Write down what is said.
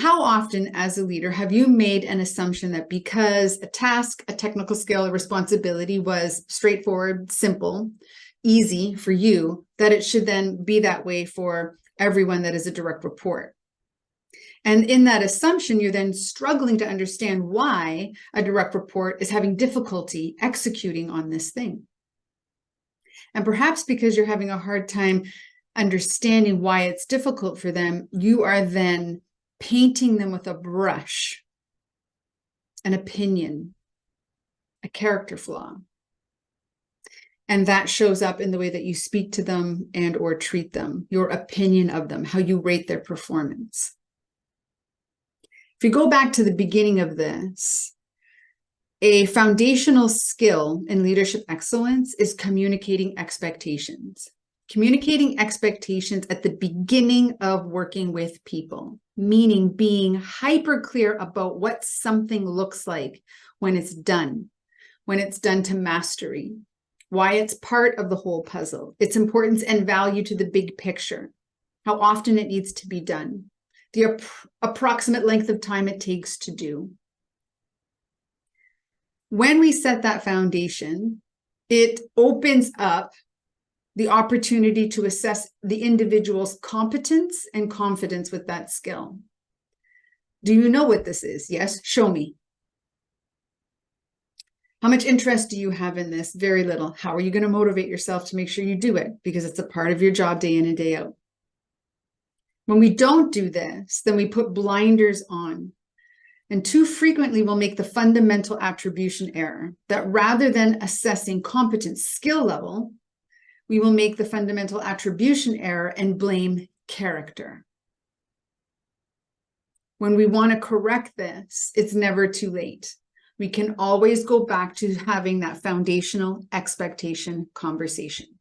how often as a leader have you made an assumption that because a task, a technical skill, a responsibility was straightforward, simple, easy for you, that it should then be that way for everyone that is a direct report? And in that assumption, you're then struggling to understand why a direct report is having difficulty executing on this thing. And perhaps because you're having a hard time understanding why it's difficult for them, you are then painting them with a brush, an opinion, a character flaw. And that shows up in the way that you speak to them and or treat them, your opinion of them, how you rate their performance. If you go back to the beginning of this, a foundational skill in leadership excellence is communicating expectations. Communicating expectations at the beginning of working with people, meaning being hyper clear about what something looks like when it's done to mastery, why it's part of the whole puzzle, its importance and value to the big picture, how often it needs to be done, the approximate length of time it takes to do. When we set that foundation, it opens up the opportunity to assess the individual's competence and confidence with that skill. Do you know what this is? Yes? Show me. How much interest do you have in this? Very little. How are you going to motivate yourself to make sure you do it? Because it's a part of your job day in and day out. When we don't do this, then we put blinders on. And too frequently we'll make the fundamental attribution error that rather than assessing competence skill level, we will make the fundamental attribution error and blame character. When we want to correct this, it's never too late. We can always go back to having that foundational expectation conversation.